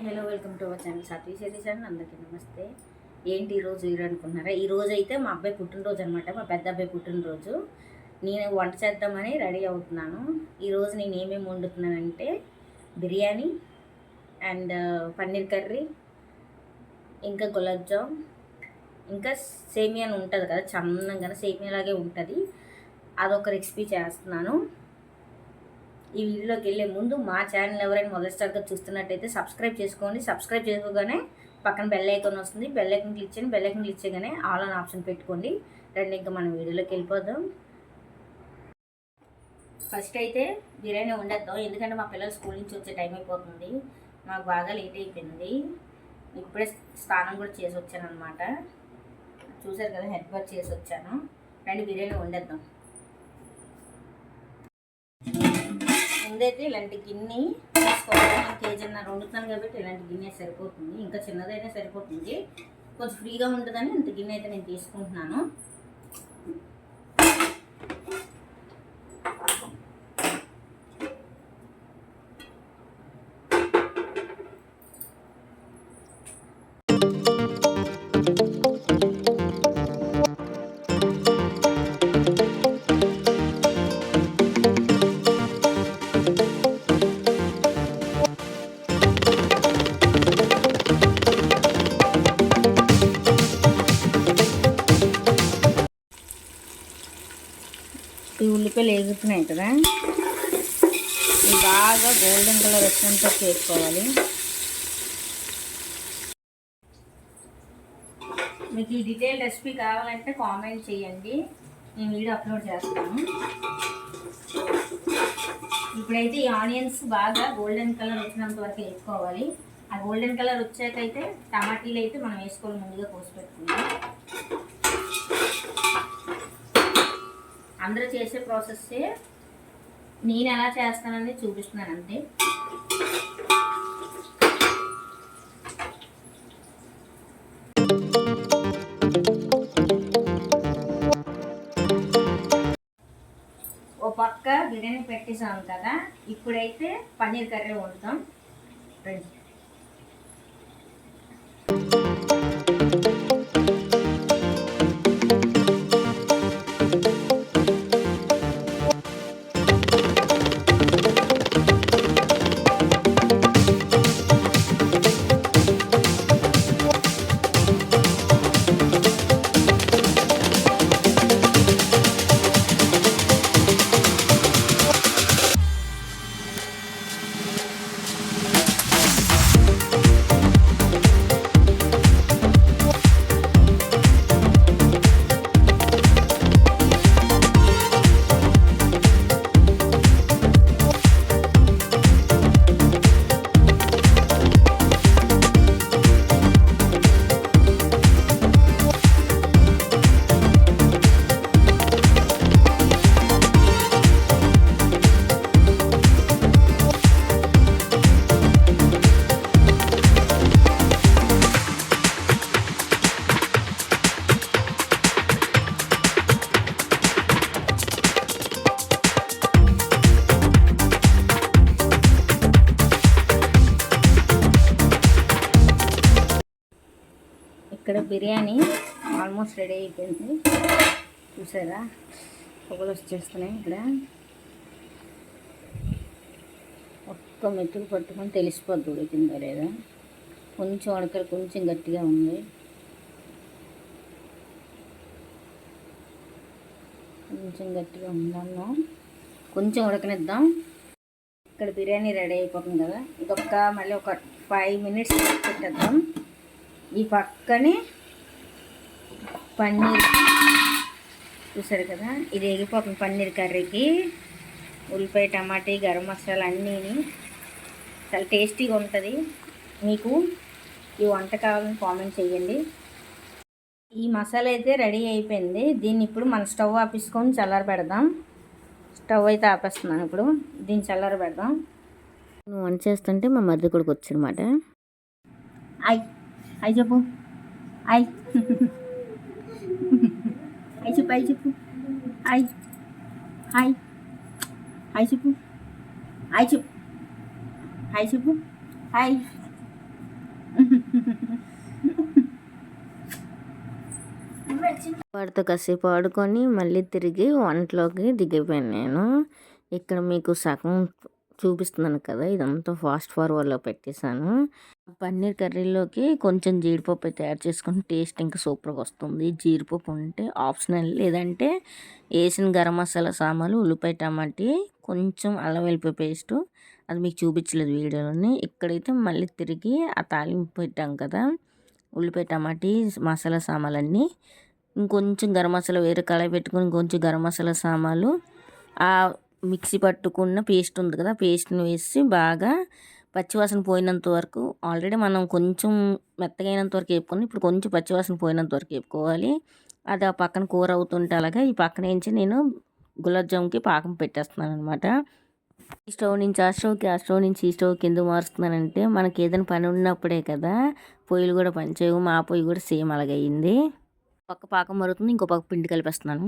Hello welcome to our channel Saatvi Satish అండి. అందరికీ నమస్తే. ఏంటి ఈరోజు అనుకుంటున్నారా? ఈరోజు అయితే మా అబ్బాయి పుట్టినరోజు అనమాట. మా పెద్ద అబ్బాయి పుట్టినరోజు. నేను వంట చేద్దామని రెడీ అవుతున్నాను. ఈరోజు నేను ఏమేమి వండుతున్నానంటే బిర్యానీ అండ్ పన్నీర్ కర్రీ, ఇంకా గులాబ్ జామ్, ఇంకా సేమియా ఉంటుంది కదా, చన్నగా సేమియాలాగే ఉంటుంది, అదొక రెసిపీ చేస్తున్నాను. ఈ వీడియోలోకి వెళ్ళే ముందు మా ఛానల్ ఎవరైనా మొదటిసారిగా చూస్తున్నట్టయితే సబ్స్క్రైబ్ చేసుకోండి. సబ్స్క్రైబ్ చేసుకోగానే పక్కన బెల్ ఐకాన్ వస్తుంది. బెల్ ఐకాన్ క్లిక్ చేయండి. బెల్ ఐకాన్ క్లిక్ చేయగానే ఆల్ ఆన్ ఆప్షన్ పెట్టుకోండి. రండి ఇంకా మనం వీడియోలోకి వెళ్ళిపోదాం. ఫస్ట్ అయితే బిర్యానీ వండేద్దాం, ఎందుకంటే మా పిల్లలు స్కూల్ నుంచి వచ్చే టైం అయిపోతుంది. మాకు బాగా లేట్ అయిపోయింది. ఇప్పుడే స్నానం కూడా చేసి వచ్చాను అనమాట. చూసారు కదా, హెడ్ బాత్ చేసి వచ్చాను. రండి బిర్యానీ వండేద్దాం. ముందైతే ఇలాంటి గిన్నె తీసుకోవాలి. నేను కేజీన్నర వండుతాను కాబట్టి ఇలాంటి గిన్నె సరిపోతుంది. ఇంకా చిన్నదైనా సరిపోతుంది, కొంచెం ఫ్రీగా ఉంటుందని ఇంత గిన్నె అయితే నేను తీసుకుంటున్నాను. ఈ ఉల్లిపాయలు ఎగుతున్నాయి కదా, ఇవి బాగా గోల్డెన్ కలర్ వచ్చినంత చేసుకోవాలి. మీకు ఈ డీటెయిల్ రెసిపీ కావాలంటే కామెంట్ చేయండి, నేను వీడియో అప్లోడ్ చేస్తాను. ఇప్పుడైతే ఈ ఆనియన్స్ బాగా గోల్డెన్ కలర్ వచ్చినంత వరకు వేసుకోవాలి. ఆ గోల్డెన్ కలర్ వచ్చాకైతే టమాటీలు అయితే మనం వేసుకోవాలి, ముందుగా కోసి పెట్టుకుందాం. అందరూ చేసే ప్రాసెస్సే, నేను ఎలా చేస్తానని చూపిస్తున్నాను అంతే. ఓ పక్క బిర్యానీ పెట్టేసాం కదా, ఇప్పుడైతే పన్నీర్ కర్రీ వండుతాం. రండి. ఇక్కడ బిర్యానీ ఆల్మోస్ట్ రెడీ అయిపోయింది. చూసారా, పొగలు వచ్చేస్తున్నాయి. ఇక్కడ ఒక్క మెతుకు పట్టుకొని తెలిసిపోద్ది ఉడికిందో లేదా. కొంచెం ఉడకలు కొంచెం గట్టిగా ఉంది, కొంచెం గట్టిగా ఉందన్నాం, కొంచెం ఉడకనిద్దాం. ఇక్కడ బిర్యానీ రెడీ అయిపోతుంది కదా, ఇదొక్క మళ్ళీ ఒక 5 minutes పెట్టేద్దాం. ఈ పక్కనే పన్నీర్ చూసారు కదా, ఇది ఎగిపోతుంది. పన్నీర్ కర్రీకి ఉల్లిపాయ, టమాటా, గరం మసాలా అన్నీని చాలా టేస్టీగా ఉంటుంది. మీకు ఈ వంట కావాలని కామెంట్ చేయండి. ఈ మసాలా అయితే రెడీ అయిపోయింది. దీన్ని ఇప్పుడు మన స్టవ్ ఆపేసుకొని చల్లార పెడదాం. స్టవ్ అయితే ఆపేస్తున్నాను. ఇప్పుడు దీన్ని చల్లార పెడదాం. నువ్వు వంట చేస్తుంటే మా మధ్య కొడుకు వచ్చానమాట. ఐ చెప్పు, ఐ ఐ చెప్పు, ఐ చెప్పు, ఐ హాయ్, ఐ చెప్పు, ఐ చెప్పు, హాయ్ చెప్పు, హాయ్ వాడితో కాసేపు ఆడుకొని మళ్ళీ తిరిగి వంటలోకి దిగిపోయాను నేను. ఇక్కడ మీకు సగం చూపిస్తున్నాను కదా, ఇదంతా ఫాస్ట్ ఫార్వర్డ్లో పెట్టేశాను. పన్నీర్ కర్రీలోకి కొంచెం జీడిపప్పు అయితే యాడ్ చేసుకొని టేస్ట్ ఇంకా సూపర్గా వస్తుంది. జీడిపప్పు ఉంటే ఆప్షనల్, లేదంటే వేసిన గరం మసాలా సామాన్లు, ఉల్లిపాయ టమాటీ, కొంచెం అల్లం వెల్లిపాయ పేస్టు, అది మీకు చూపించలేదు వీడియోలోని. ఇక్కడైతే మళ్ళీ తిరిగి ఆ తాలింపు పెట్టాం కదా, ఉల్లిపాయ టమాటీ మసాలా సామాన్లన్నీ, ఇంకొంచెం గరం మసాలా వేరే కళాయి పెట్టుకొని ఇంకొంచెం గరం మసాలా సామాన్లు, ఆ మిక్సీ పట్టుకున్న పేస్ట్ ఉంది కదా, పేస్ట్ని వేసి బాగా పచ్చివాసన పోయినంత వరకు, ఆల్రెడీ మనం కొంచెం మెత్తగా అయినంత వరకు వేపుకొని ఇప్పుడు కొంచెం పచ్చివాసన పోయినంత వరకు వేపుకోవాలి. అది ఆ పక్కన కూర అవుతుంటే అలాగా ఈ పక్కన నుంచి నేను గులాబ్ జామ్కి పాకం పెట్టేస్తున్నాను అనమాట. ఈ స్టవ్ నుంచి ఆ స్టవ్కి, ఆ స్టవ్ నుంచి ఈ స్టవ్కి ఎందుకు మారుస్తున్నానంటే మనకి ఏదైనా పని ఉన్నప్పుడే కదా, పొయ్యిలు కూడా పనిచేయవు. మా పొయ్యి కూడా సేమ్ అలాగయింది. పక్క పాకం మరుగుతుంది, ఇంకో పక్క పిండి కలిపేస్తున్నాను.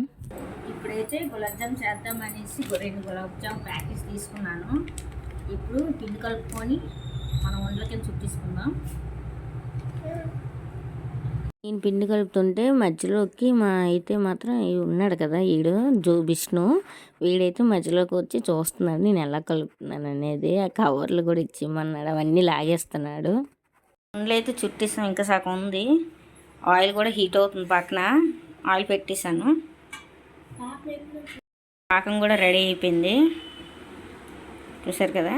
ఇప్పుడైతే గులాబ్ జామ్ చేద్దాం అనేసి 2 గులాబ్ జామ్ ప్యాకెట్స్ తీసుకున్నాను. ఇప్పుడు పిండి కలుపుకొని మనం వంటలకి చుట్టేసుకుందాం. నేను పిండి కలుపుతుంటే మధ్యలోకి మా అయితే మాత్రం ఉన్నాడు కదా వీడు విష్ణు, వీడైతే మధ్యలోకి వచ్చి చూస్తున్నాడు నేను ఎలా కలుపుతున్నాను అనేది. ఆ కవర్లు కూడా ఇచ్చిమన్నాడు, అవన్నీ లాగేస్తున్నాడు. వంటలు అయితే చుట్టేసాం, ఇంకా సగం ఉంది. ఆయిల్ కూడా హీట్ అవుతుంది, పక్కన ఆయిల్ పెట్టేశాను. పాకం కూడా రెడీ అయిపోయింది, చూసారు కదా.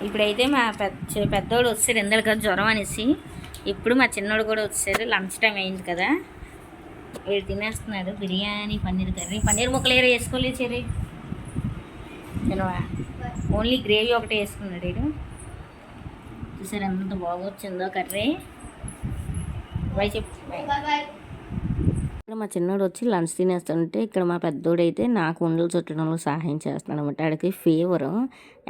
ఇప్పుడైతే మా పెద్దోడు వచ్చాడు ఇందాక కదా జ్వరం అనేసి, ఇప్పుడు మా చిన్నోడు కూడా వచ్చాడు. లంచ్ టైం అయింది కదా, వీడు తినేస్తున్నాడు బిర్యానీ పన్నీర్ కర్రీ. పన్నీర్ ముక్కలు ఏరే వేసుకోలేదు చెర్రీ, ఓన్లీ గ్రేవీ ఒకటే వేసుకున్నాడు వీడు. చూసారు ఎంత బాగా వచ్చిందో కర్రీ. బాయ్ చెప్పు. ఇక్కడ మా చిన్నోడు వచ్చి లంచ్ తినేస్తుంటే ఇక్కడ మా పెద్దోడైతే నాకు ఉండలు చుట్టడంలో సహాయం చేస్తున్నాడు అనమాట. ఆడికి ఫీవరు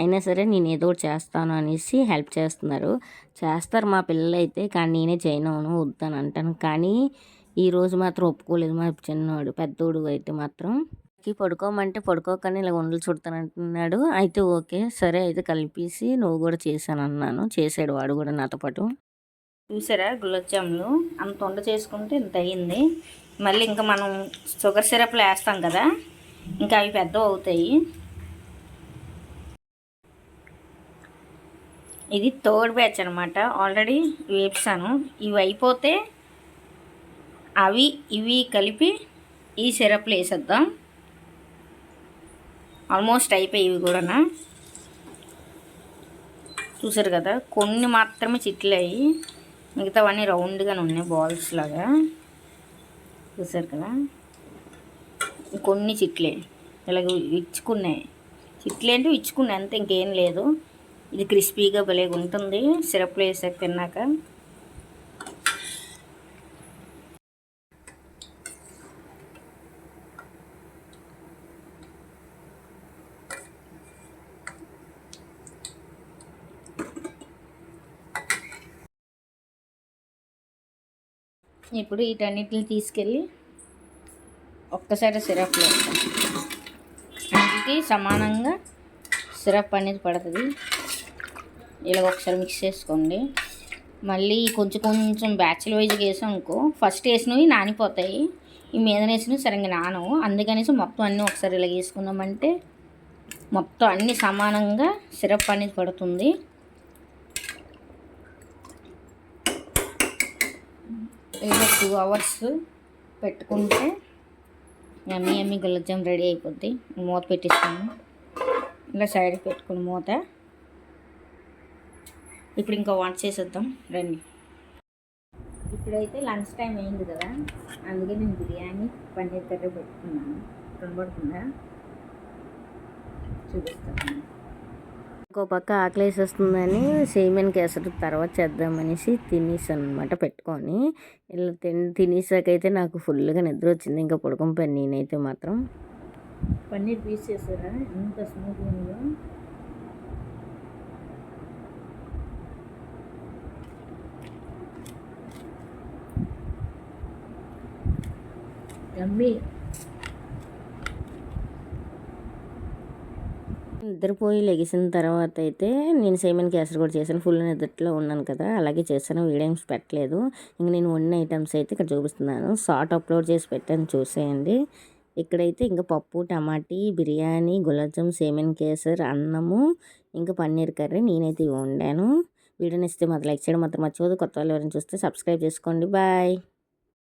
అయినా సరే నేను ఏదో ఒకటి చేస్తాను అనేసి హెల్ప్ చేస్తారు మా పిల్లలు అయితే, కానీ నేనే చేయను వద్దని అంటాను. కానీ ఈరోజు మాత్రం ఒప్పుకోలేదు మా చిన్నోడు. పెద్దోడు అయితే మాత్రం పడుకోమంటే పడుకోకని ఇలా ఉండలు చుడతానంటున్నాడు. అయితే ఓకే సరే అయితే కలిపేసి నువ్వు కూడా చేశాను అన్నాను. చేసాడు వాడు కూడా నాతో పాటు. చూసారా గులాబ్ జాములు అంత వంట చేసుకుంటే ఇంత అయ్యింది. మళ్ళీ ఇంకా మనం షుగర్ సిరప్లు వేస్తాం కదా, ఇంకా అవి పెద్దవి అవుతాయి. ఇది థర్డ్ బ్యాచ్ అనమాట, ఆల్రెడీ వేపుసాను. ఇవి అయిపోతే ఇవి కలిపి ఈ సిరప్లు వేసేద్దాం. ఆల్మోస్ట్ అయిపోయి ఇవి కూడా. చూసారు కదా, కొన్ని మాత్రమే చిట్లయి, మిగతావన్నీ రౌండ్గానే ఉన్నాయి బాల్స్ లాగా. చూసారు కదా, కొన్ని చిట్లే ఇలాగ ఇచ్చుకున్నాయి. చిట్లే అంటే ఇచ్చుకున్నాయి అంతే, ఇంకేం లేదు. ఇది క్రిస్పీగా భలేగా ఉంటుంది సిరప్లో వేసాక తిన్నాక. ఇప్పుడు వీటన్నిటిని తీసుకెళ్ళి ఒక్కసారి సిరప్లో వేస్తాం. అన్నిటికీ సమానంగా సిరప్ అనేది పడుతుంది. ఇలాగ ఒకసారి మిక్స్ చేసుకోండి. మళ్ళీ కొంచెం కొంచెం బ్యాచ్ల వైజ్గా వేసాం అనుకో, ఫస్ట్ వేసినవి నానిపోతాయి, ఈ మీద వేసినవి సరిగ్గా నానవు. అందుకనేసి మొత్తం అన్నీ ఒకసారి ఇలా వేసుకున్నామంటే మొత్తం అన్నీ సమానంగా సిరప్ అనేది పడుతుంది. ఏదో 2 hours పెట్టుకుంటే యమ్మీ గులాబ్ జామ్ రెడీ అయిపోద్ది. మూత పెట్టిస్తాను, ఇలా సైడ్ పెట్టుకుని మూత. ఇప్పుడు ఇంకా వంట చేసేద్దాం రండి. ఇప్పుడైతే లంచ్ టైం అయింది కదా, అందుకే నేను బిర్యానీ పన్నీర్ కర్రీ పెట్టుకున్నాను. కనబడుతుందా, చూపిస్తాను. ఇంకో పక్క ఆకలేసేస్తుందని సేమియా కేసరి తర్వాత చేద్దామనేసి తినేసాను అనమాట పెట్టుకొని. ఇలా తినేసాకైతే నాకు ఫుల్గా నిద్ర వచ్చింది, ఇంకా పడుకోపోయాను నేనైతే మాత్రం. పన్నీర్ పీస్ చేసారా ఎంత స్మూత్గా ఉందో. యమ్మీ. నిద్రపోయి లెగిసిన తర్వాత అయితే నేను సేమియా కేసరి కూడా చేశాను. ఫుల్ నిద్రలో ఉన్నాను కదా, అలాగే చేశాను. వీడియోస్ పెట్టలేదు. ఇంక నేను వండిన ఐటమ్స్ అయితే ఇక్కడ చూపిస్తున్నాను. షార్ట్ అప్లోడ్ చేసి పెట్టాను, చూసేయండి. ఇక్కడైతే ఇంకా పప్పు, టమాటీ, బిర్యానీ, గులాబ్ జామ్, సేమియా కేసరి, అన్నము, ఇంకా పన్నీర్ కర్రీ నేనైతే వండాను. వీడియోని ఇస్తే మాత్రం లైక్ చేయడం మాత్రం మర్చిపోదు. కొత్త వాళ్ళు ఎవరైనా చూస్తే సబ్స్క్రైబ్ చేసుకోండి. బాయ్.